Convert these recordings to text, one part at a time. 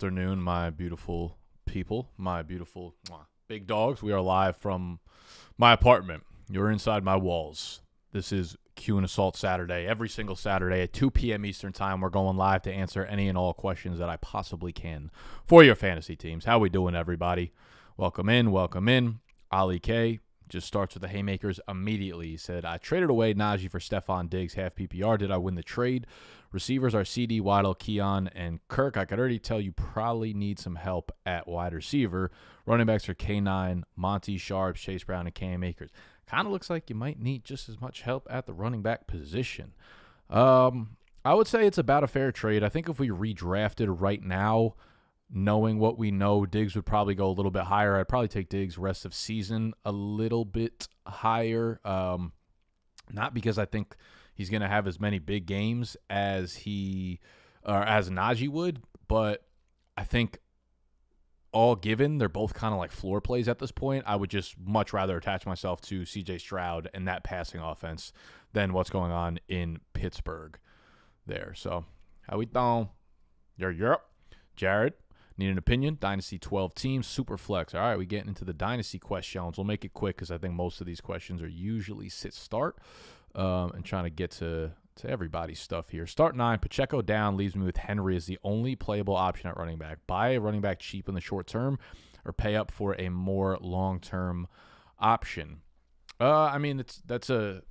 afternoon, my beautiful people, my beautiful big dogs. We are live from my apartment. You're inside my walls. This is Q and Assault Saturday. Every single Saturday at 2 p.m. Eastern Time, we're going live to answer any and all questions that I possibly can for your fantasy teams. How we doing, everybody? Welcome in, welcome in. Ali K just starts with the haymakers immediately. He said, I traded away Najee for Stephon Diggs, half PPR. Did I win the trade? Receivers are CD, Waddle, Keon, and Kirk. I could already tell you probably need some help at wide receiver. Running backs are K9, Monty, Sharps, Chase Brown, and Cam Akers. Kind of looks like you might need just as much help at the running back position. I would say it's about a fair trade. I think if we redrafted right now, knowing what we know, Diggs would probably go a little bit higher. I'd probably take Diggs rest of season a little bit higher. Not because I think he's going to have as many big games as as Najee would, but I think all given, they're both kind of like floor plays at this point. I would just much rather attach myself to C.J. Stroud and that passing offense than what's going on in Pittsburgh there. So, how we doing? Europe. Jared, need an opinion? Dynasty 12 teams, Superflex. All right, we getting into the Dynasty questions. We'll make it quick because I think most of these questions are usually sit-start and trying to get to everybody's stuff here. Start 9, Pacheco down, leaves me with Henry as the only playable option at running back. Buy a running back cheap in the short term or pay up for a more long-term option. I mean, that's a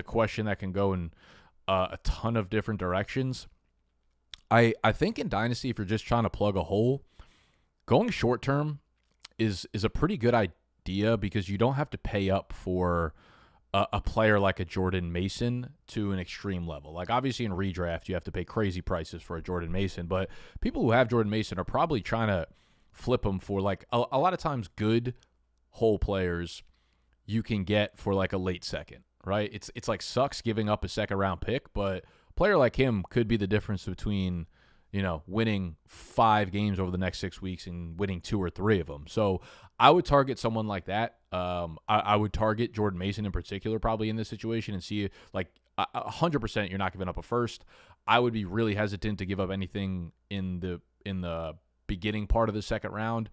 question that can go in a ton of different directions. I think in Dynasty, if you're just trying to plug a hole, going short term is a pretty good idea because you don't have to pay up for a player like a Jordan Mason to an extreme level. Like, obviously in redraft, you have to pay crazy prices for a Jordan Mason, but people who have Jordan Mason are probably trying to flip him for like a lot of times good hole players you can get for like a late second, right? It's like sucks giving up a second round pick, but a player like him could be the difference between, winning 5 games over the next 6 weeks and winning 2 or 3 of them. So I would target someone like that. I would target Jordan Mason in particular probably in this situation and see, like, 100% you're not giving up a first. I would be really hesitant to give up anything in the beginning part of the second round.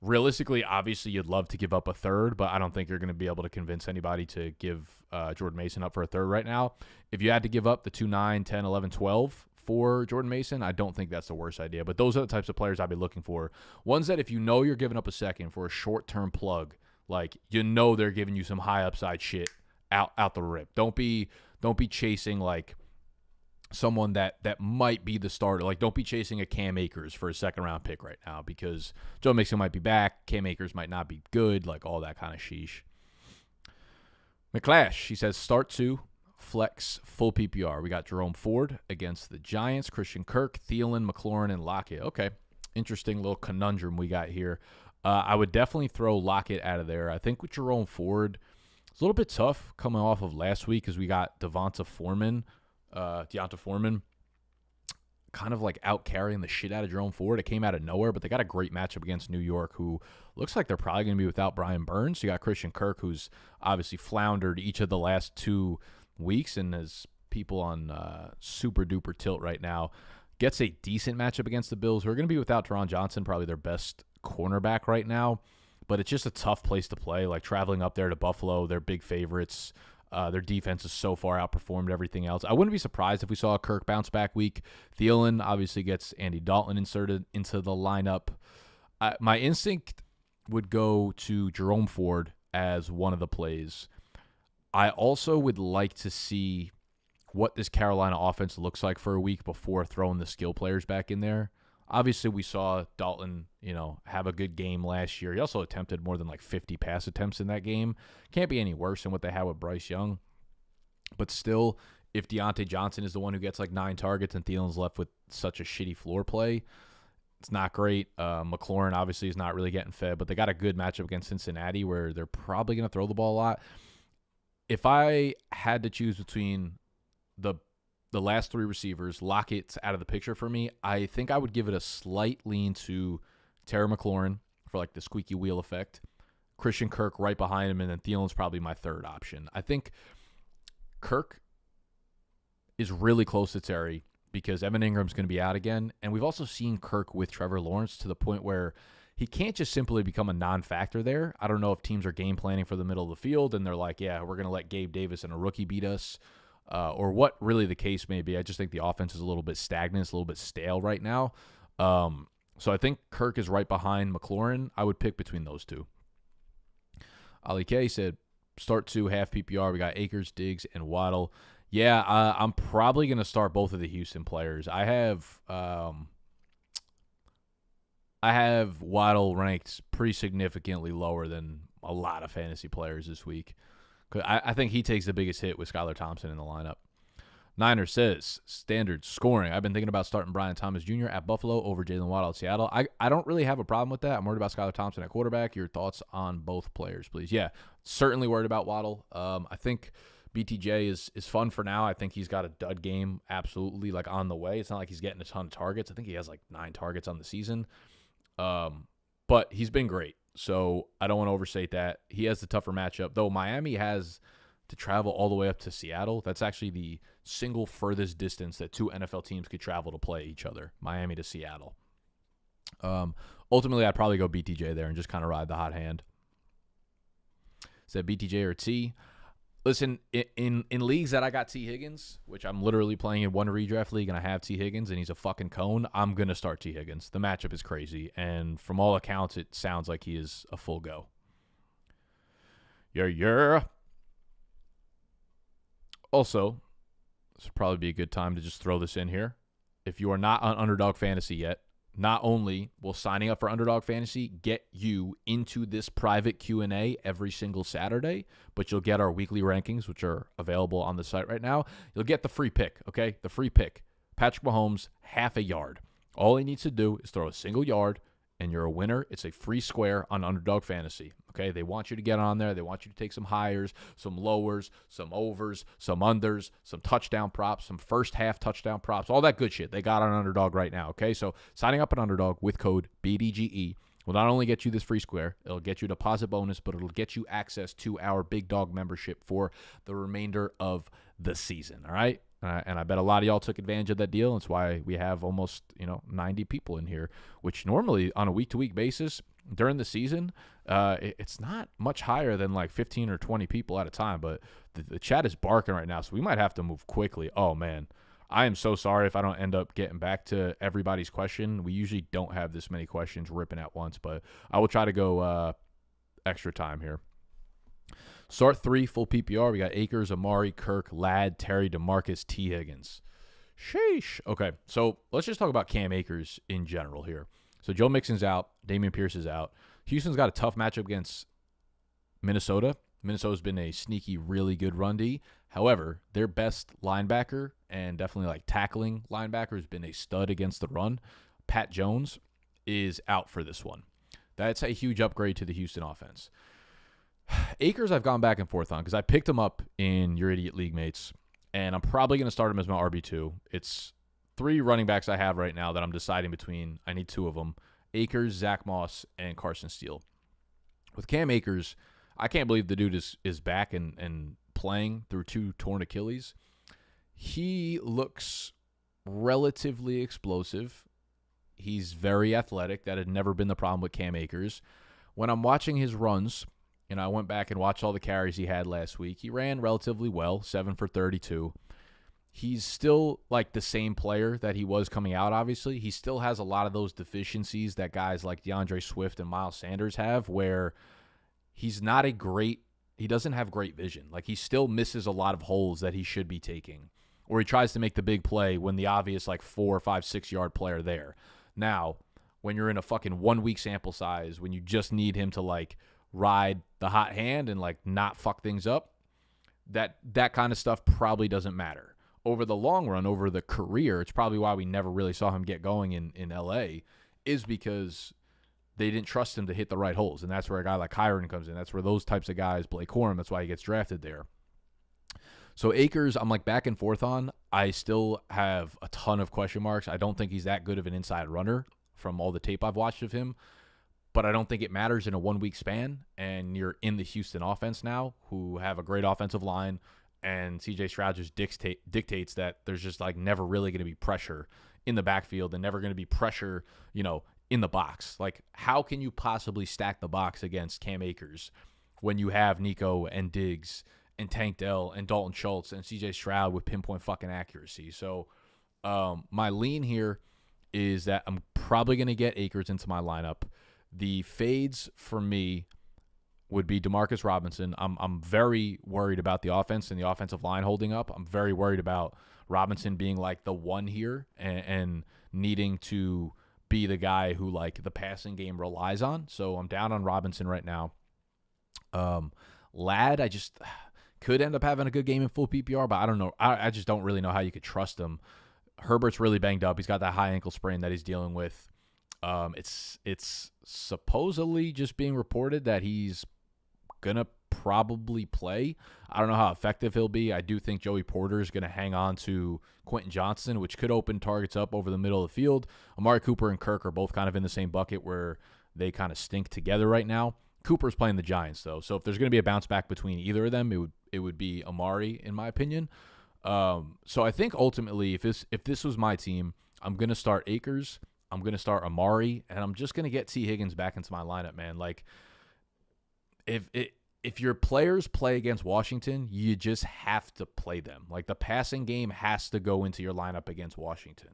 Realistically, obviously, you'd love to give up a third, but I don't think you're going to be able to convince anybody to give Jordan Mason up for a third right now. If you had to give up the 2, 9, 10, 11, 12 for Jordan Mason, I don't think that's the worst idea. But those are the types of players I'd be looking for. Ones that if you know you're giving up a second for a short-term plug, like they're giving you some high upside shit out the rip. Don't be chasing like someone that might be the starter. Like, don't be chasing a Cam Akers for a second-round pick right now because Joe Mixon might be back. Cam Akers might not be good, like all that kind of sheesh. McClash, he says, start 2, flex, full PPR. We got Jerome Ford against the Giants, Christian Kirk, Thielen, McLaurin, and Lockett. Okay, interesting little conundrum we got here. I would definitely throw Lockett out of there. I think with Jerome Ford, it's a little bit tough coming off of last week because we got Deonta Foreman kind of like out carrying the shit out of Jerome Ford. It came out of nowhere, but they got a great matchup against New York, who looks like they're probably going to be without Brian Burns. You got Christian Kirk, who's obviously floundered each of the last 2 weeks and has people on super duper tilt right now. Gets a decent matchup against the Bills, who are going to be without Teron Johnson, probably their best cornerback right now. But it's just a tough place to play. Like, traveling up there to Buffalo, they're big favorites. Their defense is so far outperformed everything else. I wouldn't be surprised if we saw a Kirk bounce back week. Thielen obviously gets Andy Dalton inserted into the lineup. My instinct would go to Jerome Ford as one of the plays. I also would like to see what this Carolina offense looks like for a week before throwing the skill players back in there. Obviously, we saw Dalton, have a good game last year. He also attempted more than like 50 pass attempts in that game. Can't be any worse than what they had with Bryce Young. But still, if Deontay Johnson is the one who gets like 9 targets and Thielen's left with such a shitty floor play, it's not great. McLaurin obviously is not really getting fed, but they got a good matchup against Cincinnati where they're probably going to throw the ball a lot. If I had to choose between the last 3 receivers, Lockett's out of the picture for me, I think I would give it a slight lean to Terry McLaurin for like the squeaky wheel effect. Christian Kirk right behind him, and then Thielen's probably my third option. I think Kirk is really close to Terry, because Evan Ingram's going to be out again. And we've also seen Kirk with Trevor Lawrence to the point where he can't just simply become a non-factor there. I don't know if teams are game planning for the middle of the field and they're like, yeah, we're going to let Gabe Davis and a rookie beat us, or what really the case may be. I just think the offense is a little bit stagnant. It's a little bit stale right now. So I think Kirk is right behind McLaurin. I would pick between those two. Ali K said, start 2, half PPR. We got Akers, Diggs, and Waddle. Yeah, I'm probably going to start both of the Houston players. I have Waddle ranked pretty significantly lower than a lot of fantasy players this week. I think he takes the biggest hit with Skylar Thompson in the lineup. Niner says, standard scoring. I've been thinking about starting Brian Thomas Jr. at Buffalo over Jalen Waddle at Seattle. I don't really have a problem with that. I'm worried about Skylar Thompson at quarterback. Your thoughts on both players, please. Yeah, certainly worried about Waddle. I think BTJ is fun for now. I think he's got a dud game absolutely like on the way. It's not like he's getting a ton of targets. I think he has like 9 targets on the season. But he's been great. So I don't want to overstate that. He has the tougher matchup, though Miami has to travel all the way up to Seattle. That's actually the single furthest distance that 2 NFL teams could travel to play each other, Miami to Seattle. Ultimately, I'd probably go BTJ there and just kind of ride the hot hand. Is that BTJ or T? Listen, in leagues that I got T. Higgins, which I'm literally playing in one redraft league and I have T. Higgins and he's a fucking cone, I'm going to start T. Higgins. The matchup is crazy, and from all accounts, it sounds like he is a full go. Yeah. Also, this would probably be a good time to just throw this in here. If you are not on Underdog Fantasy yet, not only will signing up for Underdog Fantasy get you into this private Q&A every single Saturday, but you'll get our weekly rankings, which are available on the site right now. You'll get the free pick, okay? The free pick. Patrick Mahomes, half a yard. All he needs to do is throw a single yard, and you're a winner. It's a free square on Underdog Fantasy, okay? They want you to get on there. They want you to take some highers, some lowers, some overs, some unders, some touchdown props, some first half touchdown props, all that good shit they got on Underdog right now, okay? So signing up on Underdog with code BDGE will not only get you this free square, it'll get you a deposit bonus, but it'll get you access to our Big Dog membership for the remainder of the season, all right? And I bet a lot of y'all took advantage of that deal. That's why we have almost 90 people in here, which normally on a week-to-week basis during the season, it's not much higher than like 15 or 20 people at a time. But the chat is barking right now, so we might have to move quickly. Oh, man. I am so sorry if I don't end up getting back to everybody's question. We usually don't have this many questions ripping at once, but I will try to go extra time here. Start 3, full PPR. We got Akers, Amari, Kirk, Ladd, Terry, DeMarcus, T. Higgins. Sheesh. Okay, so let's just talk about Cam Akers in general here. So Joe Mixon's out. Dameon Pierce is out. Houston's got a tough matchup against Minnesota. Minnesota's been a sneaky, really good run D. However, their best linebacker and definitely like tackling linebacker has been a stud against the run. Pat Jones is out for this one. That's a huge upgrade to the Houston offense. Akers I've gone back and forth on because I picked him up in Your Idiot League Mates, and I'm probably going to start him as my RB2. It's 3 running backs I have right now that I'm deciding between. I need 2 of them, Akers, Zach Moss, and Carson Steele. With Cam Akers, I can't believe the dude is back and playing through 2 torn Achilles. He looks relatively explosive. He's very athletic. That had never been the problem with Cam Akers. When I'm watching his runs, I went back and watched all the carries he had last week. He ran relatively well, 7 for 32. He's still like the same player that he was coming out, obviously. He still has a lot of those deficiencies that guys like DeAndre Swift and Miles Sanders have, where he doesn't have great vision. Like, he still misses a lot of holes that he should be taking, or he tries to make the big play when the obvious like 4 or 5, 6 yard player there. Now, when you're in a fucking 1 week sample size, when you just need him to like ride the hot hand and like not fuck things up, that kind of stuff probably doesn't matter. Over the long run, over the career, it's probably why we never really saw him get going in LA, is because they didn't trust him to hit the right holes. And that's where a guy like Kyron comes in. That's where those types of guys, Blake Corum, that's why he gets drafted there. So Akers, I'm like back and forth on. I still have a ton of question marks. I don't think he's that good of an inside runner from all the tape I've watched of him. But I don't think it matters in a 1 week span, and you're in the Houston offense now, who have a great offensive line, and C.J. Stroud just dictates that there's just like never really going to be pressure in the backfield and never going to be pressure, in the box. Like, how can you possibly stack the box against Cam Akers when you have Nico and Diggs and Tank Dell and Dalton Schultz and C.J. Stroud with pinpoint fucking accuracy? So my lean here is that I'm probably going to get Akers into my lineup. The fades for me would be Demarcus Robinson. I'm very worried about the offense and the offensive line holding up. I'm very worried about Robinson being like the one here and needing to be the guy who like the passing game relies on. So I'm down on Robinson right now. Ladd, I just could end up having a good game in full PPR, but I don't know. I just don't really know how you could trust him. Herbert's really banged up. He's got that high ankle sprain that he's dealing with. It's supposedly just being reported that he's gonna probably play. I don't know how effective he'll be. I do think Joey Porter is gonna hang on to Quentin Johnson, which could open targets up over the middle of the field. Amari Cooper and Kirk are both kind of in the same bucket where they kind of stink together right now. Cooper's playing the Giants though, so if there's gonna be a bounce back between either of them, it would be Amari in my opinion. So I think ultimately, if this was my team, I'm gonna start Akers, I'm gonna start Amari, and I'm just gonna get T. Higgins back into my lineup, man. Like, if your players play against Washington, you just have to play them. Like, the passing game has to go into your lineup against Washington.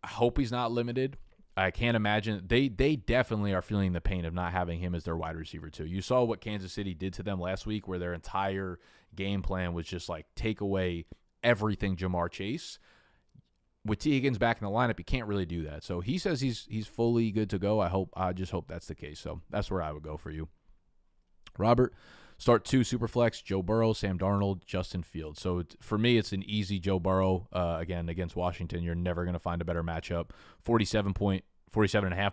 I hope he's not limited. I can't imagine. They definitely are feeling the pain of not having him as their wide receiver too. You saw what Kansas City did to them last week, where their entire game plan was just like take away everything Jamar Chase. With T. Higgins back in the lineup, you can't really do that. So he says he's fully good to go. I just hope that's the case. So that's where I would go for you. Robert, start 2 Superflex, Joe Burrow, Sam Darnold, Justin Fields. So for me, it's an easy Joe Burrow. Again, against Washington, you're never going to find a better matchup. 47.5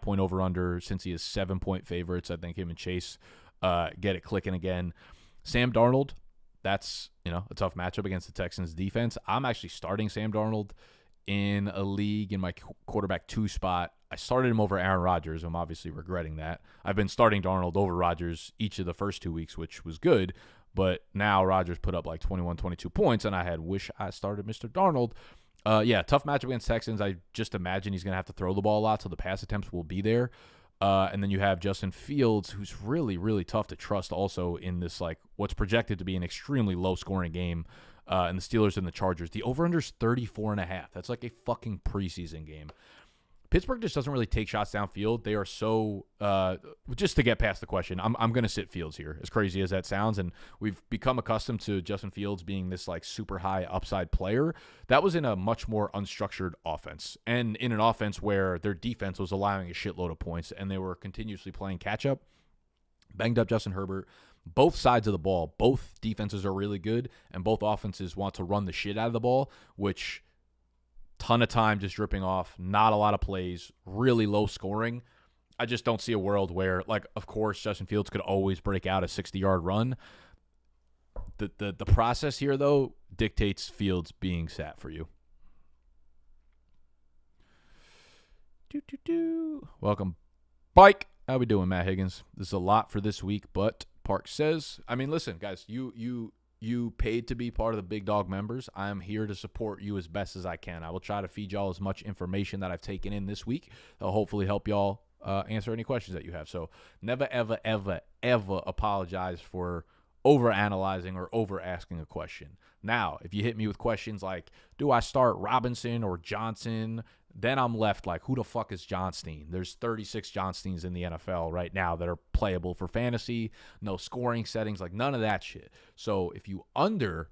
point over-under, since he is 7-point favorites. I think him and Chase get it clicking again. Sam Darnold, that's a tough matchup against the Texans defense. I'm actually starting Sam Darnold in a league in my quarterback 2 spot. I started him over Aaron Rodgers. I'm obviously regretting that. I've been starting Darnold over Rodgers each of the first 2 weeks, which was good. But now Rodgers put up like 21, 22 points, and I wish I started Mr. Darnold. Tough matchup against Texans. I just imagine he's going to have to throw the ball a lot, so the pass attempts will be there. And then you have Justin Fields, who's really, really tough to trust also in this, like, what's projected to be an extremely low-scoring game. And the Steelers and the Chargers. The over-under's 34.5. That's like a fucking preseason game. Pittsburgh just doesn't really take shots downfield. They are so just to get past the question, I'm going to sit Fields here, as crazy as that sounds. And we've become accustomed to Justin Fields being this like super high upside player. That was in a much more unstructured offense, and in an offense where their defense was allowing a shitload of points, and they were continuously playing catch up. Banged up Justin Herbert. Both sides of the ball, both defenses are really good, and both offenses want to run the shit out of the ball, which ton of time just dripping off, not a lot of plays, really low scoring. I just don't see a world where, like, of course, Justin Fields could always break out a 60-yard run. The process here, though, dictates Fields being sat for you. Welcome, Bike. How we doing, Matt Higgins? This is a lot for this week, but Park says, I mean, listen, guys, you paid to be part of the Big Dog members. I am here to support you as best as I can. I will try to feed y'all as much information that I've taken in this week. That'll hopefully help y'all answer any questions that you have. So never, ever, ever, ever apologize for over-analyzing or over-asking a question. Now, if you hit me with questions like, do I start Robinson or Johnson? Then I'm left like, who the fuck is John Steen? There's 36 John Steens in the NFL right now that are playable for fantasy. No scoring settings, like none of that shit. So if you undergive,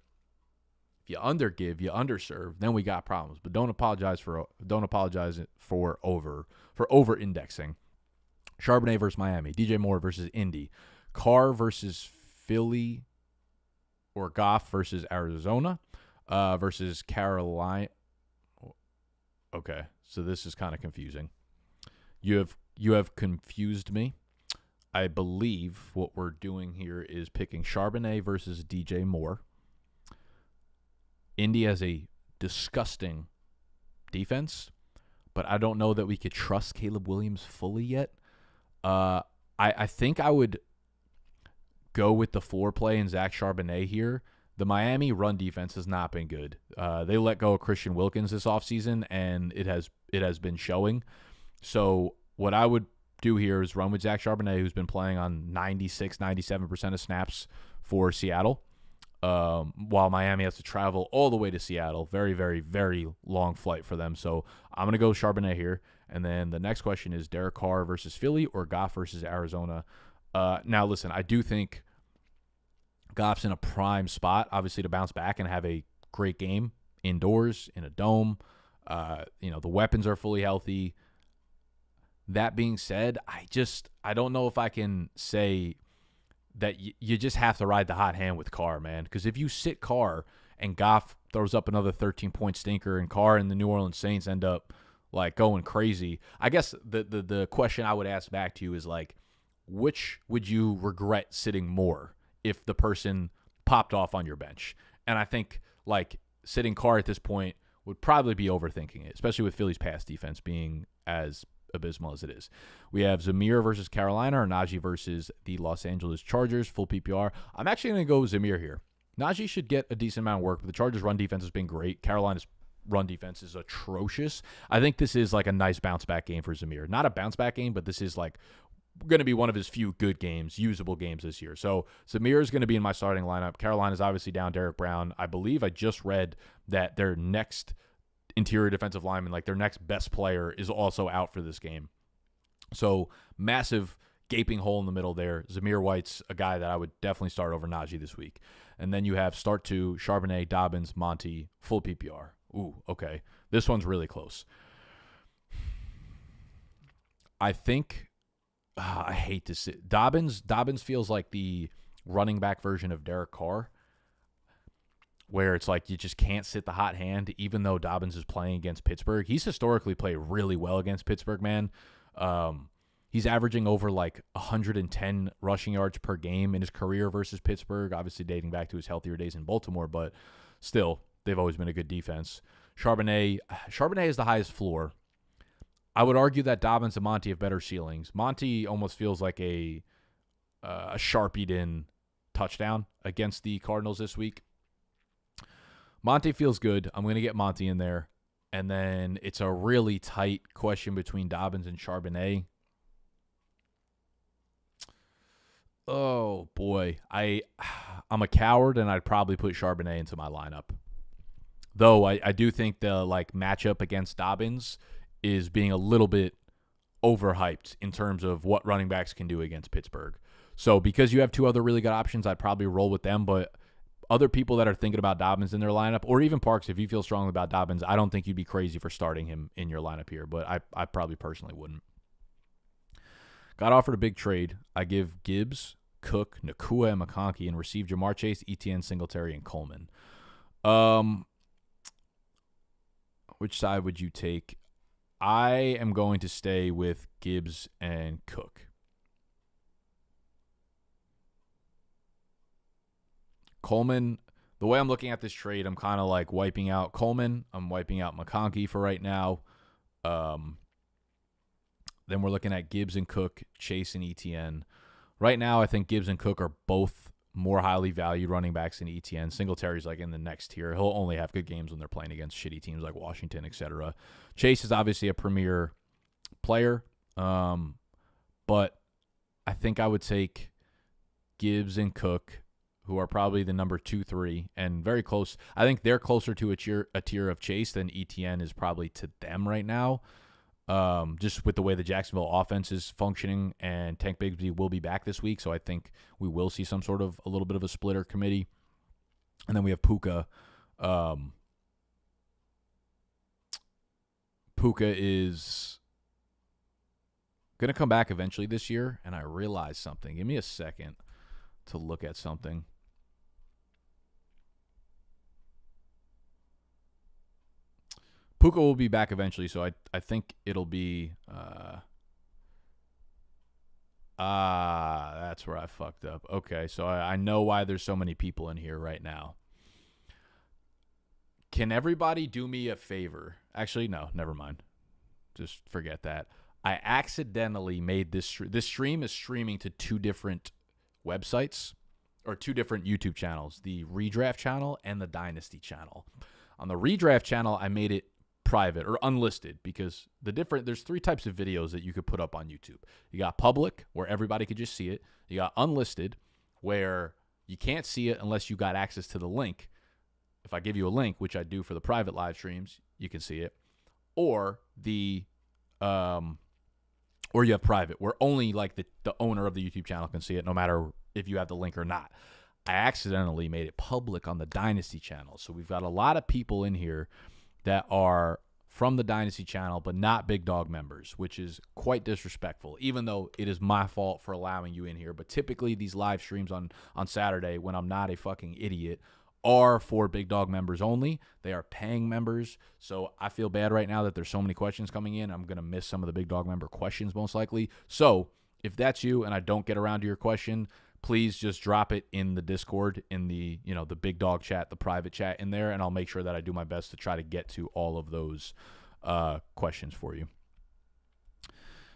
you underserve, then we got problems. But don't apologize for over-indexing. Charbonnet versus Miami. DJ Moore versus Indy. Carr versus Philly, or Goff versus Arizona, versus Carolina. Okay, so this is kind of confusing. You have confused me. I believe what we're doing here is picking Charbonnet versus DJ Moore. Indy has a disgusting defense, but I don't know that we could trust Caleb Williams fully yet. I think I would go with the floor play in Zach Charbonnet here. the Miami run defense has not been good. They let go of Christian Wilkins this offseason, and it has been showing. So what I would do here is run with Zach Charbonnet, who's been playing on 96, 97% of snaps for Seattle, while Miami has to travel all the way to Seattle. Very, very, very long flight for them. So I'm going to go Charbonnet here. And then the next question is Derek Carr versus Philly or Goff versus Arizona. Now, listen, I do think Goff's in a prime spot, obviously, to bounce back and have a great game indoors in a dome. The weapons are fully healthy. That being said, I don't know if I can say that you just have to ride the hot hand with Carr, man. Because if you sit Carr and Goff throws up another 13-point stinker and Carr and the New Orleans Saints end up like going crazy, I guess the question I would ask back to you is like, which would you regret sitting more if the person popped off on your bench? And I think like sitting Carr at this point would probably be overthinking it, especially with Philly's pass defense being as abysmal as it is. We have Zamir versus Carolina or Najee versus the Los Angeles Chargers, full PPR. I'm actually going to go with Zamir here. Najee should get a decent amount of work, but the Chargers' run defense has been great. Carolina's run defense is atrocious. I think this is like a nice bounce-back game for Zamir. Not a bounce-back game, but this is like going to be one of his few good games, usable games this year. So Zamir is going to be in my starting lineup. Carolina's obviously down Derek Brown. I believe I just read that their next interior defensive lineman, like their next best player, is also out for this game. So massive gaping hole in the middle there. Zamir White's a guy that I would definitely start over Najee this week. And then you have start two, Charbonnet, Dobbins, Monty, full PPR. Ooh, okay. This one's really close. I think I hate to say Dobbins feels like the running back version of Derek Carr, where it's like you just can't sit the hot hand, even though Dobbins is playing against Pittsburgh. He's historically played really well against Pittsburgh, man. He's averaging over like 110 rushing yards per game in his career versus Pittsburgh, obviously dating back to his healthier days in Baltimore, but still, they've always been a good defense. Charbonnet is the highest floor. I would argue that Dobbins and Monty have better ceilings. Monty almost feels like a Sharpied-in touchdown against the Cardinals this week. Monty feels good. I'm going to get Monty in there. And then it's a really tight question between Dobbins and Charbonnet. Oh, boy. I'm a coward, and I'd probably put Charbonnet into my lineup. Though I do think the like matchup against Dobbins is being a little bit overhyped in terms of what running backs can do against Pittsburgh. So because you have two other really good options, I'd probably roll with them. But other people that are thinking about Dobbins in their lineup, or even Parks, if you feel strongly about Dobbins, I don't think you'd be crazy for starting him in your lineup here, but I probably personally wouldn't. Got offered a big trade. I give Gibbs, Cook, Nakua, and McConkey, and receive Jamar Chase, Etienne, Singletary, and Coleman. Which side would you take? I am going to stay with Gibbs and Cook. Coleman, the way I'm looking at this trade, I'm kind of like wiping out Coleman. I'm wiping out McConkey for right now. Then we're looking at Gibbs and Cook, Chase and Etienne. Right now, I think Gibbs and Cook are both more highly valued running backs than Etienne. Singletary's like in the next tier. He'll only have good games when they're playing against shitty teams like Washington, etc. Chase is obviously a premier player, but I think I would take Gibbs and Cook, who are probably the number 2, 3, and very close. I think they're closer to a tier of Chase than Etienne is probably to them right now, just with the way the Jacksonville offense is functioning, and Tank Bigsby will be back this week, so I think we will see some sort of a little bit of a splitter committee. And then we have Puka. Puka is going to come back eventually this year, and I realized something. Give me a second to look at something. Puka will be back eventually, so I think it'll be that's where I fucked up. Okay, so I know why there's so many people in here right now. Can everybody do me a favor? Actually, no, never mind. Just forget that. I accidentally made this stream is streaming to 2 different websites. or two different YouTube channels, the Redraft channel and the Dynasty channel. On the Redraft channel, I made it private or unlisted because there's three types of videos that you could put up on YouTube. You got public, where everybody could just see it. You got unlisted, where you can't see it unless you got access to the link. If I give you a link, which I do for the private live streams, you can see it. Or or you have private, where only like the owner of the YouTube channel can see it, no matter if you have the link or not. I accidentally made it public on the Dynasty channel. So we've got a lot of people in here that are from the Dynasty channel, but not Big Dog members, which is quite disrespectful, even though it is my fault for allowing you in here. But typically these live streams on Saturday, when I'm not a fucking idiot, are for Big Dog members only. They are paying members. So I feel bad right now that there's so many questions coming in. I'm going to miss some of the Big Dog member questions most likely. So if that's you and I don't get around to your question, please just drop it in the Discord, in the, the Big Dog chat, the private chat in there, and I'll make sure that I do my best to try to get to all of those questions for you.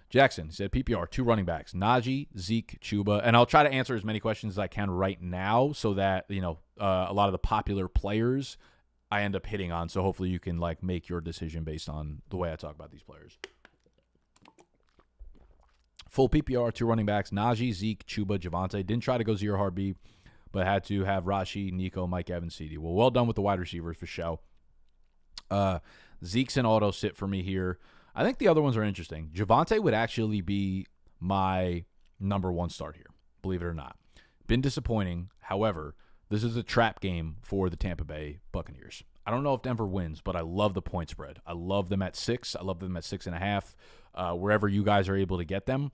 Jackson said PPR, 2 running backs, Najee, Zeke, Chuba, and I'll try to answer as many questions as I can right now so that, a lot of the popular players I end up hitting on, so hopefully you can make your decision based on the way I talk about these players. Full PPR, 2 running backs, Najee, Zeke, Chuba, Javonte. Didn't try to go zero hard B, but had to have Rashi, Nico, Mike Evans, CD. Well done with the wide receivers for show. Zeke's an auto sit for me here. I think the other ones are interesting. Javonte would actually be my number 1 start here, believe it or not. Been disappointing. However, this is a trap game for the Tampa Bay Buccaneers. I don't know if Denver wins, but I love the point spread. I love them at 6. I love them at 6.5, wherever you guys are able to get them,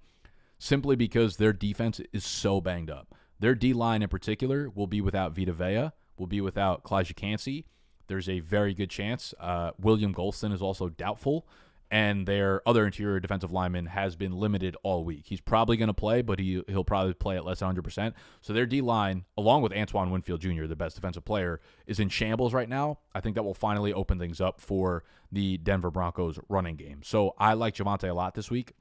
simply because their defense is so banged up. Their D-line in particular will be without Vita Vea, will be without Kalijah Kancey. There's a very good chance William Golston is also doubtful, and their other interior defensive lineman has been limited all week. He's probably going to play, but he'll probably play at less than 100%. So their D-line, along with Antoine Winfield Jr., the best defensive player, is in shambles right now. I think that will finally open things up for the Denver Broncos running game. So I like Javonte a lot this week.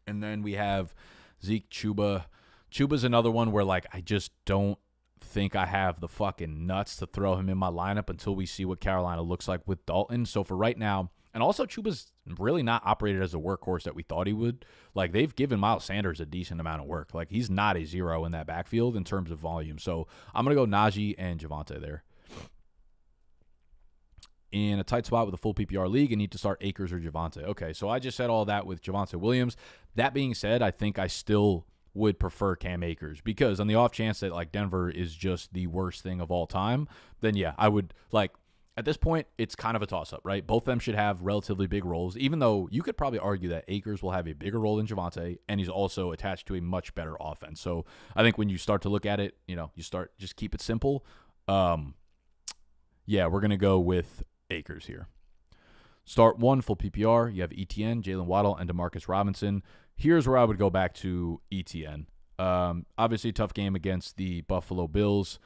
And then we have Zeke, Chuba. Chuba's another one where, I just don't think I have the fucking nuts to throw him in my lineup until we see what Carolina looks like with Dalton. So for right now, and also Chuba's really not operated as a workhorse that we thought he would. They've given Miles Sanders a decent amount of work. He's not a zero in that backfield in terms of volume. So I'm going to go Najee and Javonte there. In a tight spot with a full PPR league, I need to start Akers or Javonte. Okay, so I just said all that with Javonte Williams. That being said, I think I still would prefer Cam Akers, because on the off chance that Denver is just the worst thing of all time, then yeah, I would at this point, it's kind of a toss-up, right? Both of them should have relatively big roles, even though you could probably argue that Akers will have a bigger role than Javonte, and he's also attached to a much better offense. So I think when you start to look at it, just keep it simple. Yeah, we're going to go with Akers here. Start 1, full PPR. You have ETN, Jalen Waddle, and Demarcus Robinson. Here's where I would go back to ETN. Obviously, tough game against the Buffalo Bills,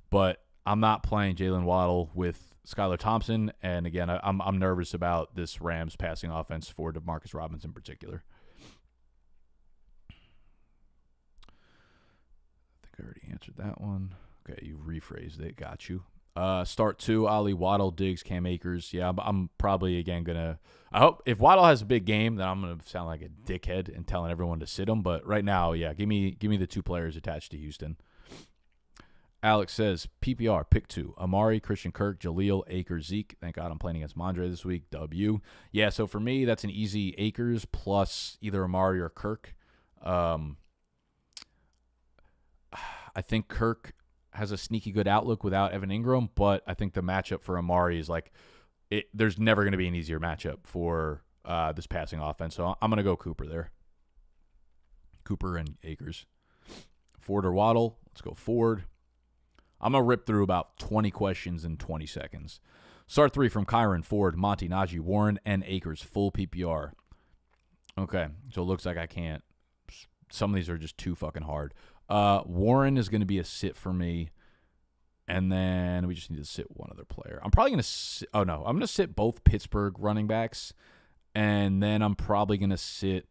but I'm not playing Jalen Waddle with Skylar Thompson, and again, I'm nervous about this Rams passing offense for DeMarcus Robinson in particular. I think I already answered that one. Okay, you rephrased it. Got you. Start 2, Ali, Waddle, Diggs, Cam Akers. Yeah, I'm probably, again, going to – I hope if Waddle has a big game, then I'm going to sound like a dickhead and telling everyone to sit him. But right now, yeah, give me the 2 players attached to Houston. Alex says, PPR, pick 2. Amari, Christian Kirk, Jaleel, Akers, Zeke. Thank God I'm playing against Mondre this week. W. Yeah, so for me, that's an easy Akers plus either Amari or Kirk. I think Kirk has a sneaky good outlook without Evan Ingram, but I think the matchup for Amari is there's never going to be an easier matchup for this passing offense. So I'm going to go Cooper there. Cooper and Akers. Ford or Waddle? Let's go Ford. I'm going to rip through about 20 questions in 20 seconds. Start 3 from Kyron, Ford, Monty, Najee, Warren, and Akers. Full PPR. Okay, so it looks like I can't. Some of these are just too fucking hard. Warren is going to be a sit for me. And then we just need to sit one other player. I'm probably going to sit. Oh, no. I'm going to sit both Pittsburgh running backs. And then I'm probably going to sit.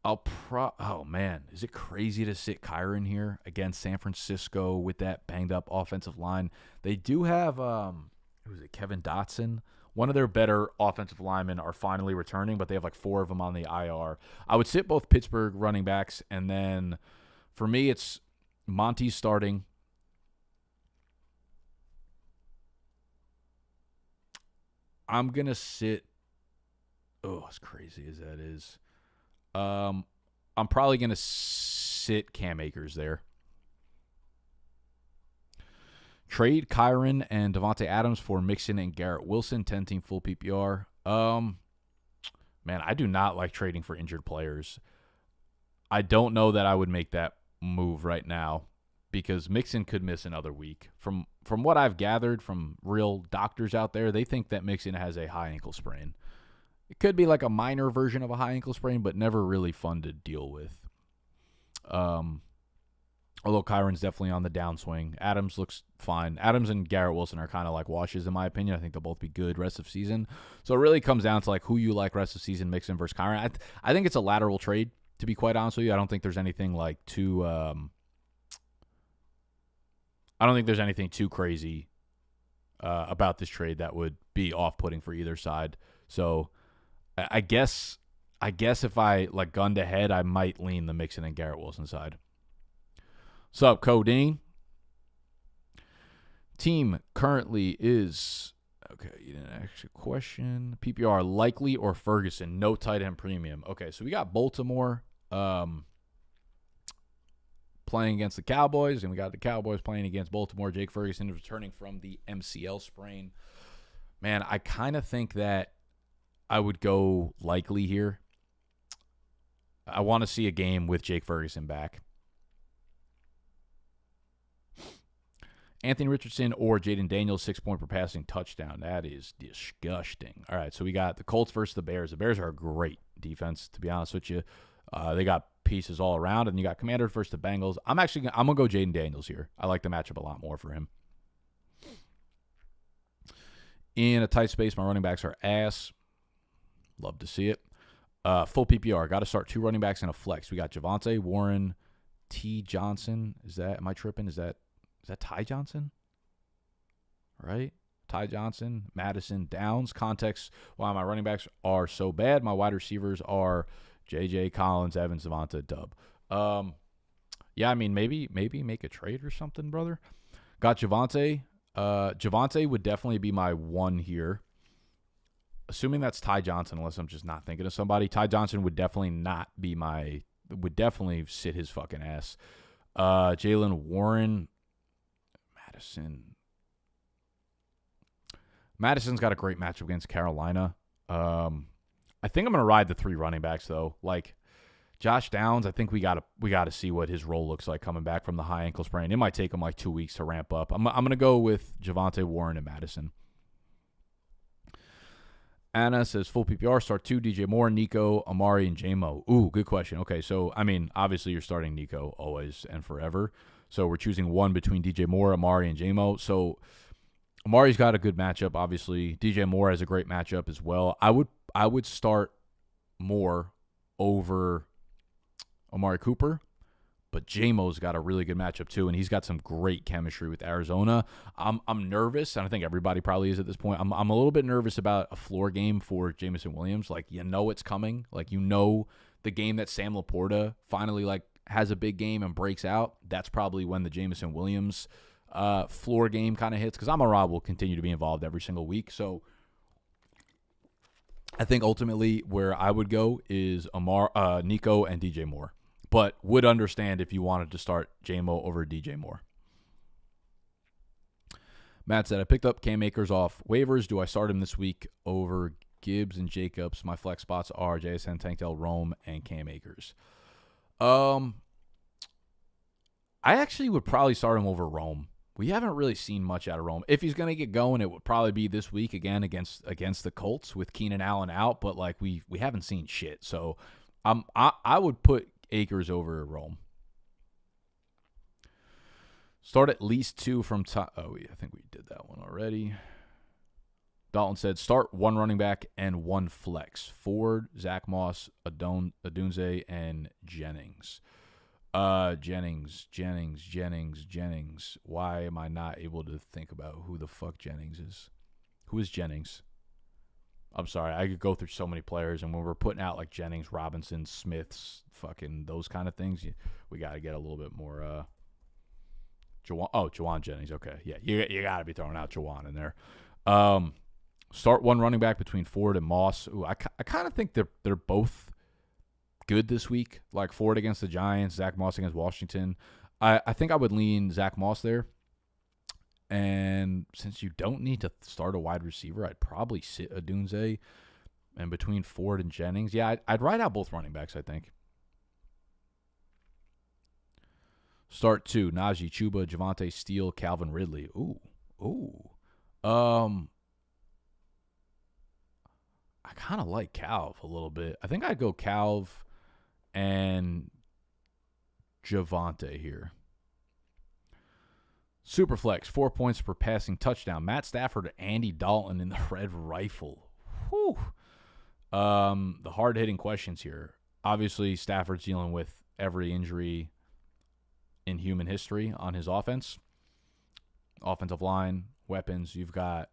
Oh man, is it crazy to sit Kyron here against San Francisco with that banged up offensive line? They do have who is it? Kevin Dotson. One of their better offensive linemen are finally returning, but they have like 4 of them on the IR. I would sit both Pittsburgh running backs, and then for me, it's Monty starting. I'm gonna sit. Oh, as crazy as that is. I'm probably going to sit Cam Akers there. Trade Kyron and Devontae Adams for Mixon and Garrett Wilson, 10-team full PPR. Man, I do not like trading for injured players. I don't know that I would make that move right now because Mixon could miss another week. From what I've gathered from real doctors out there, they think that Mixon has a high ankle sprain. It could be like a minor version of a high ankle sprain, but never really fun to deal with. Although Kyron's definitely on the downswing. Adams looks fine. Adams and Garrett Wilson are kind of like washes in my opinion. I think they'll both be good rest of season. So it really comes down to like who you like rest of season, Mixon versus Kyron. I think it's a lateral trade, to be quite honest with you. I don't think there's anything like too I don't think there's anything too crazy about this trade that would be off-putting for either side. So I guess if I like gunned ahead, I might lean the Mixon and Garrett Wilson side. What's up, Codeine? Team currently is okay. You didn't ask a question. PPR Likely or Ferguson? No tight end premium. Okay, so we got Baltimore playing against the Cowboys, and we got the Cowboys playing against Baltimore. Jake Ferguson is returning from the MCL sprain. Man, I kind of think that I would go Likely here. I want to see a game with Jake Ferguson back. Anthony Richardson or Jaden Daniels, 6-point per passing touchdown. That is disgusting. All right, so we got the Colts versus the Bears. The Bears are a great defense, to be honest with you. They got pieces all around, and you got Commanders versus the Bengals. I'm going to go Jaden Daniels here. I like the matchup a lot more for him. In a tight space, my running backs are ass. Love to see it. Full PPR. Got to start 2 running backs in a flex. We got Javonte, Warren, T. Johnson. Am I tripping? Is that Ty Johnson? Right? Ty Johnson, Madison, Downs. Context why my running backs are so bad. My wide receivers are J.J., Collins, Evans, Devonta, Dub. Yeah, I mean, maybe make a trade or something, brother. Got Javonte. Javonte would definitely be my one here. Assuming that's Ty Johnson, unless I'm just not thinking of somebody. Ty Johnson would definitely would definitely sit his fucking ass. Jalen Warren. Madison's got a great matchup against Carolina. I think I'm going to ride the 3 running backs, though. Like, Josh Downs, I think we got to see what his role looks like coming back from the high ankle sprain. It might take him like 2 weeks to ramp up. I'm going to go with Javonte, Warren, and Madison. Anna says, full PPR, start 2, DJ Moore, Nico, Amari, and J-Mo. Ooh, good question. Okay, so, I mean, obviously you're starting Nico always and forever. So we're choosing one between DJ Moore, Amari, and J-Mo. So Amari's got a good matchup, obviously. DJ Moore has a great matchup as well. I would start Moore over Amari Cooper, but J-Mo's got a really good matchup too, and he's got some great chemistry with Arizona. I'm nervous, and I think everybody probably is at this point. I'm a little bit nervous about a floor game for Jameson Williams. Like, you know it's coming. Like, you know the game that Sam Laporta finally, like, has a big game and breaks out. That's probably when the Jameson Williams floor game kind of hits, because Amon-Ra will continue to be involved every single week. So I think ultimately where I would go is Nico and DJ Moore, but would understand if you wanted to start J-Mo over DJ Moore. Matt said, I picked up Cam Akers off waivers. Do I start him this week over Gibbs and Jacobs? My flex spots are JSN, Tank Dell, Rome, and Cam Akers. I actually would probably start him over Rome. We haven't really seen much out of Rome. If he's going to get going, it would probably be this week again against the Colts with Keenan Allen out, but like we haven't seen shit. So I would put Akers over Rome. Start at least 2 from top. Oh, I think we did that one already. Dalton said, start one running back and one flex. Ford, Zach Moss, Adunze, and Jennings. Jennings. Why am I not able to think about who the fuck Jennings is? Who is Jennings? I'm sorry. I could go through so many players, and when we're putting out like Jennings, Robinson, Smiths, fucking those kind of things, we got to get a little bit more. Jawan Jennings. Okay, yeah, you got to be throwing out Jawan in there. Start one running back between Ford and Moss. Ooh, I kind of think they're both good this week. Like Ford against the Giants, Zach Moss against Washington. I think I would lean Zach Moss there. And since you don't need to start a wide receiver, I'd probably sit Adunze. And between Ford and Jennings, yeah, I'd ride out both running backs, I think. Start two: Najee, Chuba, Javonte, Steele, Calvin Ridley. Ooh. I kind of like Calv a little bit. I think I'd go Calv and Javonte here. Superflex, 4 points per passing touchdown. Matt Stafford, Andy Dalton in the red rifle. Whew. The hard-hitting questions here. Obviously, Stafford's dealing with every injury in human history on his offense. Offensive line, weapons. You've got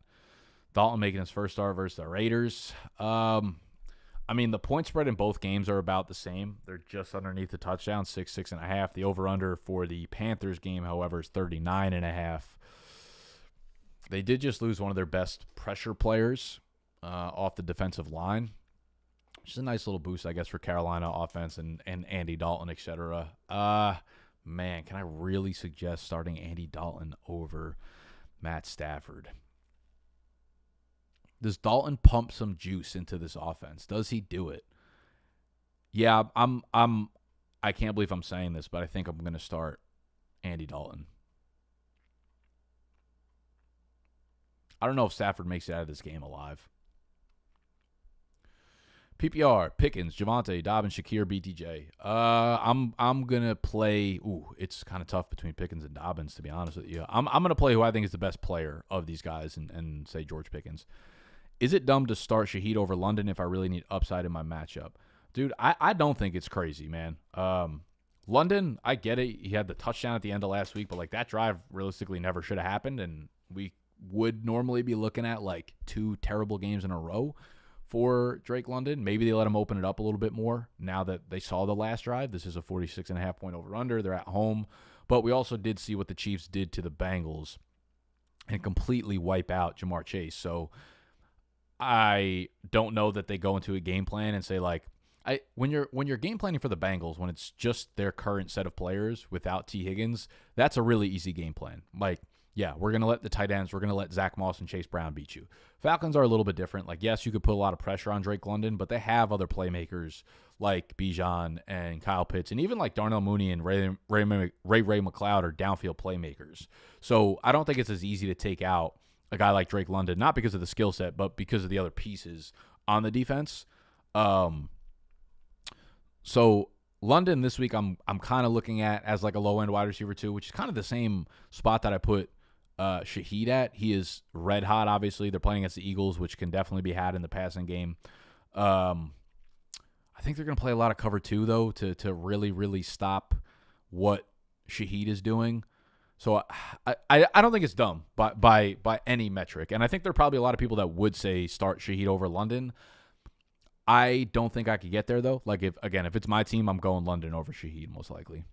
Dalton making his first start versus the Raiders. I mean, the point spread in both games are about the same. They're just underneath the touchdown, 6.5. The over-under for the Panthers game, however, is 39.5. They did just lose one of their best pressure players off the defensive line, which is a nice little boost, I guess, for Carolina offense and Andy Dalton, etc. Man, can I really suggest starting Andy Dalton over Matt Stafford? Does Dalton pump some juice into this offense? Does he do it? Yeah, I can't believe I'm saying this, but I think I'm going to start Andy Dalton. I don't know if Stafford makes it out of this game alive. PPR, Pickens, Javonte, Dobbins, Shakir, BDGE. I'm gonna play. It's kind of tough between Pickens and Dobbins, to be honest with you. I'm gonna play who I think is the best player of these guys, and say George Pickens. Is it dumb to start Shaheed over London if I really need upside in my matchup? Dude, I don't think it's crazy, man. London, I get it. He had the touchdown at the end of last week, but like that drive realistically never should have happened, and we would normally be looking at like 2 terrible games in a row for Drake London. Maybe they let him open it up a little bit more now that they saw the last drive. This is a 46.5 point over-under. They're at home. But we also did see what the Chiefs did to the Bengals and completely wipe out Jamar Chase. So I don't know that they go into a game plan and say, like, when you're game planning for the Bengals, when it's just their current set of players without T. Higgins, that's a really easy game plan. Like, yeah, we're going to let the tight ends, we're going to let Zach Moss and Chase Brown beat you. Falcons are a little bit different. Like, yes, you could put a lot of pressure on Drake London, but they have other playmakers like Bijan and Kyle Pitts, and even like Darnell Mooney and Ray McLeod are downfield playmakers. So I don't think it's as easy to take out a guy like Drake London, not because of the skill set, but because of the other pieces on the defense. So London this week, I'm kind of looking at as like a low end wide receiver too, which is kind of the same spot that I put Shaheed at. He is red hot. Obviously, they're playing against the Eagles, which can definitely be had in the passing game. I think they're going to play a lot of cover 2 though to really really stop what Shaheed is doing. So I don't think it's dumb by any metric, and I think there are probably a lot of people that would say start Shaheed over London. I don't think I could get there though. Like if it's my team, I'm going London over Shaheed most likely.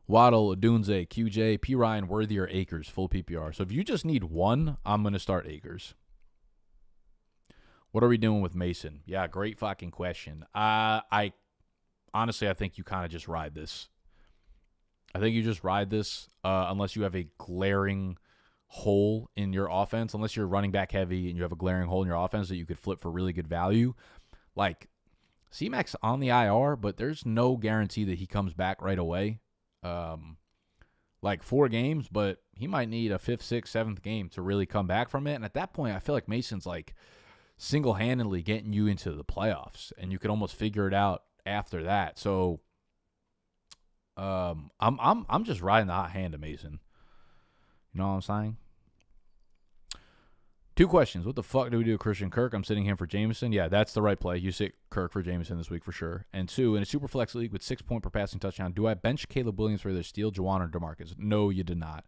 Waddle, Adunze, QJ, P. Ryan, Worthy, or Akers, full PPR. So if you just need one, I'm going to start Akers. What are we doing with Mason? Yeah, great fucking question. I honestly, I think you kind of just ride this. Unless you have a glaring hole in your offense, unless you're running back heavy and you have a glaring hole in your offense that you could flip for really good value. Like, C-Mac's on the IR, but there's no guarantee that he comes back right away. Like 4 games, but he might need a 5th, 6th, 7th game to really come back from it. And at that point, I feel like Mason's like single-handedly getting you into the playoffs, and you could almost figure it out after that. So, I'm just riding the hot hand of Mason. You know what I'm saying? 2 questions. What the fuck do we do with Christian Kirk? I'm sitting him for Jameson. Yeah, that's the right play. You sit Kirk for Jameson this week for sure. And 2, in a Superflex league with 6 point per passing touchdown, do I bench Caleb Williams for either Steele, Juwan, or DeMarcus? No, you did not.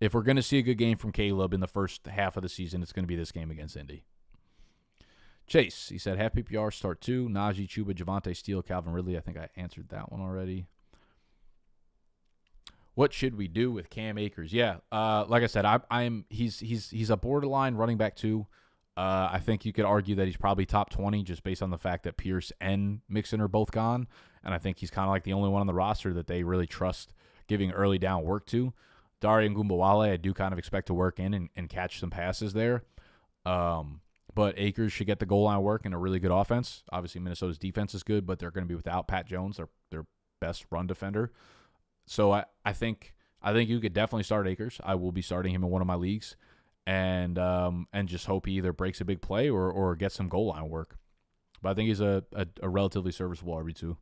If we're going to see a good game from Caleb in the first half of the season, it's going to be this game against Indy. Chase, he said, half PPR, start 2, Najee, Chuba, Javonte, Steele, Calvin Ridley. I think I answered that one already. What should we do with Cam Akers? Yeah, like I said, he's a borderline running back too. I think you could argue that he's probably top 20 just based on the fact that Pierce and Mixon are both gone, and I think he's kind of like the only one on the roster that they really trust giving early down work to. Dare Ngumbawale, I do kind of expect to work in and catch some passes there. But Akers should get the goal line work in a really good offense. Obviously, Minnesota's defense is good, but they're going to be without Pat Jones, their best run defender. So I think you could definitely start Akers. I will be starting him in one of my leagues, and just hope he either breaks a big play or gets some goal line work. But I think he's a relatively serviceable RB2.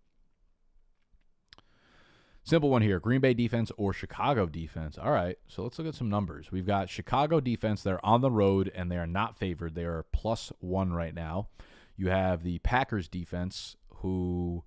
Simple one here. Green Bay defense or Chicago defense. All right, so let's look at some numbers. We've got Chicago defense. They're on the road, and they are not favored. They are +1 right now. You have the Packers defense, who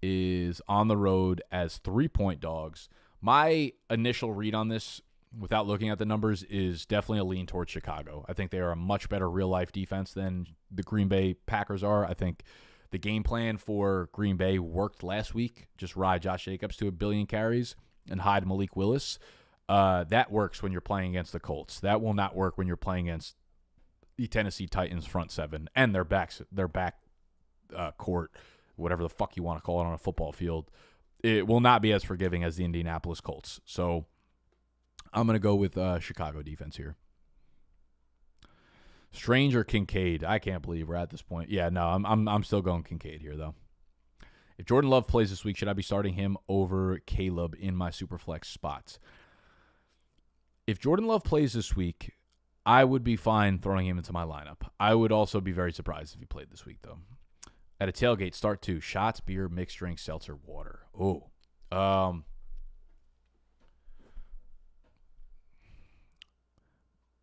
is on the road as 3-point dogs. My initial read on this, without looking at the numbers, is definitely a lean towards Chicago. I think they are a much better real-life defense than the Green Bay Packers are. I think the game plan for Green Bay worked last week. Just ride Josh Jacobs to 1 billion carries and hide Malik Willis. That works when you're playing against the Colts. That will not work when you're playing against the Tennessee Titans front 7 and their back court, whatever the fuck you want to call it on a football field. It will not be as forgiving as the Indianapolis Colts. So I'm going to go with Chicago defense here. Strange or Kincaid? I can't believe we're at this point. Yeah, no, I'm still going Kincaid here, though. If Jordan Love plays this week, should I be starting him over Caleb in my Superflex spots? If Jordan Love plays this week, I would be fine throwing him into my lineup. I would also be very surprised if he played this week, though. At a tailgate, start 2. Shots, beer, mixed drink, seltzer, water. Oh.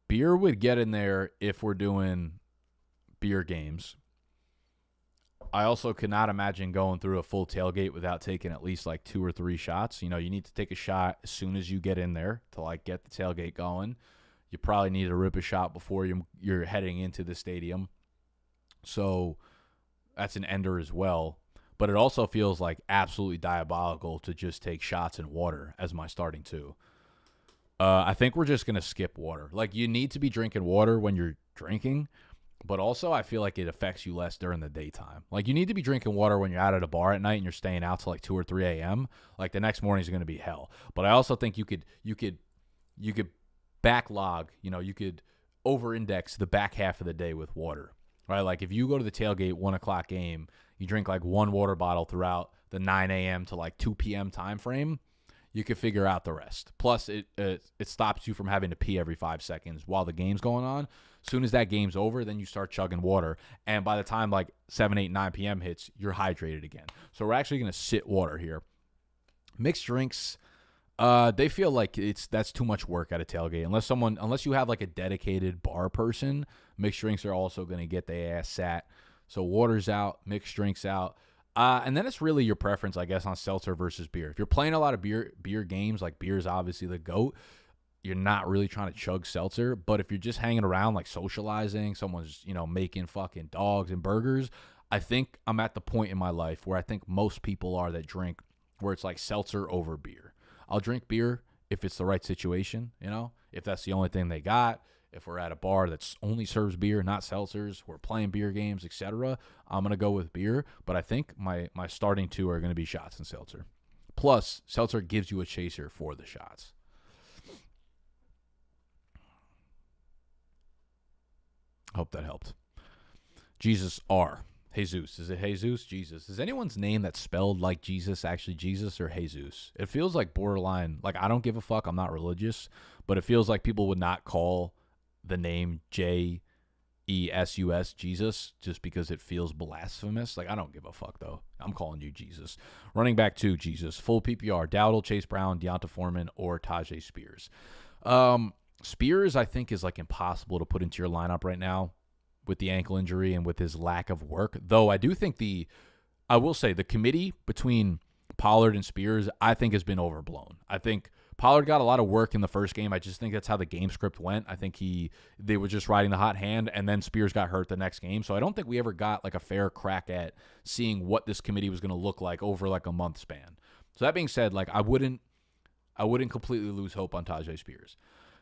Beer would get in there if we're doing beer games. I also could not imagine going through a full tailgate without taking at least like 2 or 3 shots. You know, you need to take a shot as soon as you get in there to like get the tailgate going. You probably need to rip a shot before you're heading into the stadium. So that's an ender as well. But it also feels like absolutely diabolical to just take shots in water as my starting 2. I think we're just going to skip water. Like, you need to be drinking water when you're drinking, but also I feel like it affects you less during the daytime. Like, you need to be drinking water when you're out at a bar at night and you're staying out till like 2 or 3 a.m. Like, the next morning is going to be hell. But I also think you could backlog, you could over-index the back half of the day with water, right? Like, if you go to the tailgate 1 o'clock game, you drink like 1 water bottle throughout the 9 a.m. to like 2 p.m. time frame, you can figure out the rest. Plus, it stops you from having to pee every 5 seconds while the game's going on. As soon as that game's over, then you start chugging water. And by the time like 7, 8, 9 p.m. hits, you're hydrated again. So we're actually going to sit water here. Mixed drinks, they feel like that's too much work at a tailgate. Unless you have like a dedicated bar person, mixed drinks are also going to get their ass sat. So water's out, mixed drinks out. And then it's really your preference, I guess, on seltzer versus beer. If you're playing a lot of beer games, like beer is obviously the GOAT, you're not really trying to chug seltzer. But if you're just hanging around, like socializing, someone's, making fucking dogs and burgers, I think I'm at the point in my life where I think most people are that drink, where it's like seltzer over beer. I'll drink beer if it's the right situation, if that's the only thing they got. If we're at a bar that only serves beer, not seltzers, we're playing beer games, etc., I'm going to go with beer. But I think my starting 2 are going to be shots and seltzer. Plus, seltzer gives you a chaser for the shots. Hope that helped. Jesus R. Jesus. Is it Jesus? Jesus. Is anyone's name that's spelled like Jesus actually Jesus or Jesus? It feels like borderline. Like, I don't give a fuck. I'm not religious. But it feels like people would not call the name Jesus Jesus just because it feels blasphemous. Like, I don't give a fuck, though. I'm calling you Jesus. Running back 2, Jesus. Full PPR. Dowdle, Chase Brown, Deonta Foreman, or Tajay Spears. Spears, I think, is like impossible to put into your lineup right now with the ankle injury and with his lack of work. Though I do think I will say the committee between Pollard and Spears, I think, has been overblown. I think Pollard got a lot of work in the first game. I just think that's how the game script went. I think they were just riding the hot hand, and then Spears got hurt the next game. So I don't think we ever got like a fair crack at seeing what this committee was going to look like over like a month span. So that being said, like I wouldn't completely lose hope on Tajay Spears.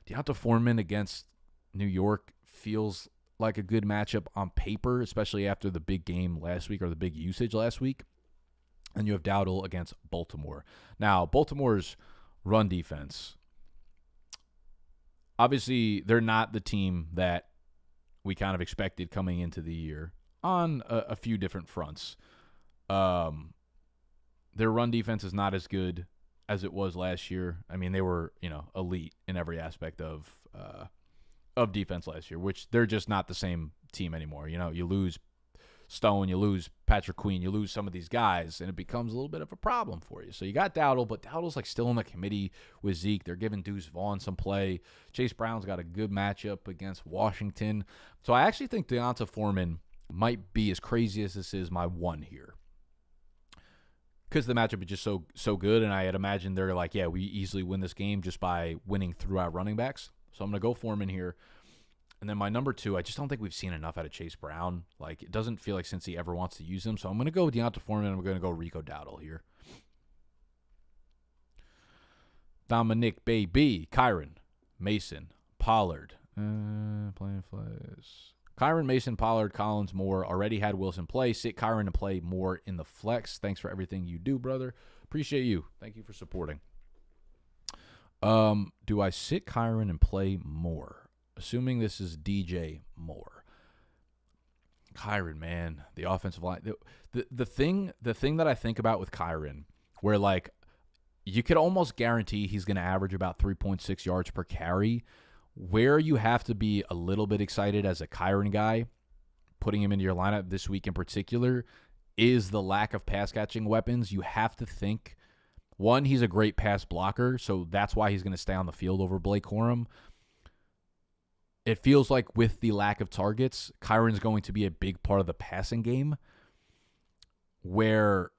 Deonta Foreman against New York feels like a good matchup on paper, especially after the big game last week or the big usage last week. And you have Dowdle against Baltimore. Now, Baltimore's run defense, obviously, they're not the team that we kind of expected coming into the year on a few different fronts. Their run defense is not as good as it was last year. I mean, they were, elite in every aspect of defense last year, which they're just not the same team anymore. You lose Stone, you lose Patrick Queen, you lose some of these guys, and it becomes a little bit of a problem for you. So you got Dowdle, but Dowdle's like still in the committee with Zeke. They're giving Deuce Vaughn some play. Chase Brown's got a good matchup against Washington. So I actually think Deonta Foreman might be, as crazy as this is, my one here. Because the matchup is just so good, and I had imagined they're like, yeah, we easily win this game just by winning through our running backs. So I'm going to go Foreman here. And then my number 2, I just don't think we've seen enough out of Chase Brown. Like, it doesn't feel like Cincy ever wants to use him. So I'm going to go Deonta Foreman, and I'm going to go Rico Dowdle here. Dominic Baby, Kyron, Mason, Pollard. Playing flex. Kyron, Mason, Pollard, Collins, Moore. Already had Wilson play. Sit Kyron to play more in the flex. Thanks for everything you do, brother. Appreciate you. Thank you for supporting. Do I sit Kyron and play Moore? Assuming this is DJ Moore. Kyron, man, the offensive line. The thing that I think about with Kyron, where like you could almost guarantee he's going to average about 3.6 yards per carry, where you have to be a little bit excited as a Kyron guy, putting him into your lineup this week in particular, is the lack of pass catching weapons. You have to think, one, he's a great pass blocker, so that's why he's going to stay on the field over Blake Corum. It feels like with the lack of targets, Kyron's going to be a big part of the passing game where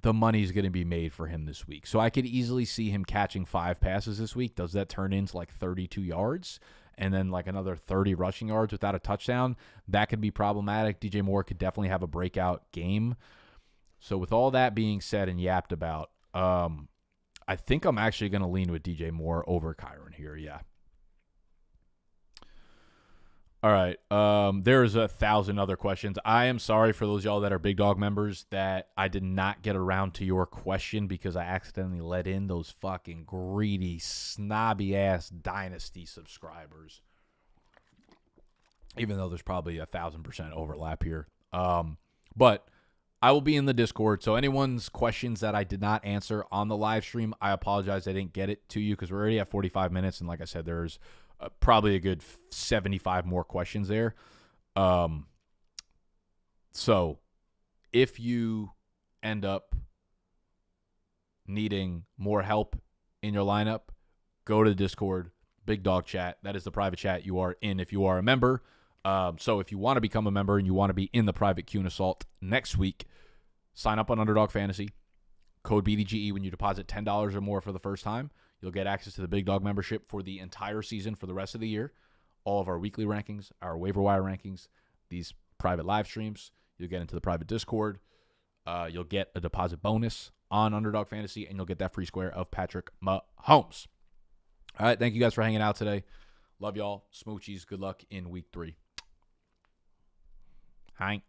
the money's going to be made for him this week. So I could easily see him catching 5 passes this week. Does that turn into like 32 yards and then like another 30 rushing yards without a touchdown? That could be problematic. DJ Moore could definitely have a breakout game. So with all that being said and yapped about, I think I'm actually going to lean with DJ Moore over Kyron here, yeah. All right. There's 1,000 other questions. I am sorry for those y'all that are Big Dog members that I did not get around to your question because I accidentally let in those fucking greedy, snobby-ass Dynasty subscribers. Even though there's probably 1,000% overlap here. But I will be in the Discord, so anyone's questions that I did not answer on the live stream, I apologize I didn't get it to you because we're already at 45 minutes, and like I said, there's probably a good 75 more questions there. So if you end up needing more help in your lineup, go to the Discord, Big Dog Chat. That is the private chat you are in if you are a member. So if you want to become a member and you want to be in the private Q and Assault next week, sign up on Underdog Fantasy. Code BDGE when you deposit $10 or more for the first time. You'll get access to the Big Dog membership for the entire season for the rest of the year. All of our weekly rankings, our waiver wire rankings, these private live streams. You'll get into the private Discord. You'll get a deposit bonus on Underdog Fantasy, and you'll get that free square of Patrick Mahomes. All right, thank you guys for hanging out today. Love y'all. Smoochies. Good luck in week 3. Hank.